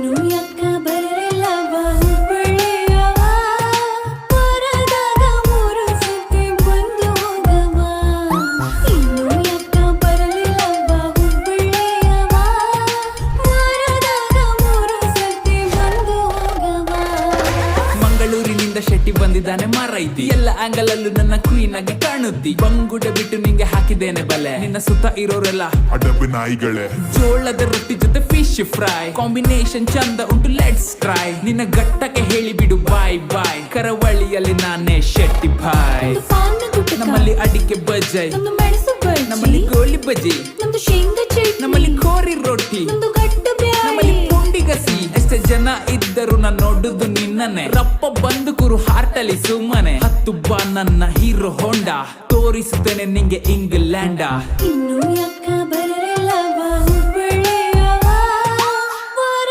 ಇನ್ನು ಯಾಕ ಬರಲಿಲ್ಲವ ಹುಬ್ಬಳ್ಳಿಯವ ವಾರದಾಗ 3 ಸತಿ ಬಂದು ಹೋಗವ ಇನ್ನು ಯಾಕ ಬರಲಿಲ್ಲವ ಹುಬ್ಬಳ್ಳಿಯವ ವಾರದಾಗ 3 ಸತಿ ಬಂದು ಹೋಗವ ಮಂಗಳೂರಿನಿಂದ ಶೆಟ್ಟಿ ಬಂದಿದ್ದಾನೆ ಮಾರೈತಿ ಎಲ್ಲ ಆಂಗಲ್ ಅಲ್ಲೂ ನನ್ನ ಕ್ವೀನ್ ಆಗಿ ಕಾಣುತ್ತಿ ಬಂಗುಡ ಬಿಟ್ಟು ನಿಂಗೆ ಹಾಕಿದ್ದೇನೆ ಬಲೆ ನಿನ್ನ ಸುತ್ತ ಇರೋರೆಲ್ಲ ಅಡಬ ನಾಯಿಗಳೇ ಜೋಳದ ರೊಟ್ಟಿ ಜೊತೆ ಫಿಶ್ ಫ್ರೈ ಕಾಂಬಿನೇಷನ್ ಚಂದ ಉಂಟು ಲೆಟ್ಸ್ ಟ್ರೈ ನಿನ್ನ ಗಟ್ಟಕ್ಕೆ ಹೇಳಿ ಬಿಡು ಬಾಯ್ ಬಾಯ್ ಕರಾವಳಿಯಲ್ಲಿ ನಾನೇ ಶೆಟ್ಟಿ ಭಾಯ್ ನಮ್ದು ಪಾನ ಗುಟ್ಟಕ ನಮ್ಮಲ್ಲಿ ಅಡಿಕೆ ಬಜಾಯ್ ನಮ್ದು ಮೆಣಸು ನಮ್ಮಲ್ಲಿ ಬಜ್ಜಿ ಗೋಳಿ ಬಜಿ ನಮ್ದು ಶೇಂಗಾ ಚಟ್ನಿ ನಮ್ಮಲ್ಲಿ ಕೋರಿ ರೊಟ್ಟಿ ನಮ್ದು ಗಟ್ಟು ನಮ್ಮಲ್ಲಿ ಬ್ಯಾಳಿ ಪುಂಡಿಗಸಿ ಎಷ್ಟೇ ಜನ ಇದ್ದರು ನಾನು ನೋಡುದು ನಿನ್ನನೆ ರಪ್ಪ ಬಂದು ಕುರು ಹಾರ್ಟಲ್ಲಿ ಸುಮ್ಮನೆ ಹತ್ತು ಬಾ ನನ್ನ ಹೀರೋ ಹೊಂಡ ತೋರಿಸುತ್ತೇನೆ ನಿಂಗೆ ಇಂಗ್ಲೆಂಡ ಇನ್ನು ಯಾಕ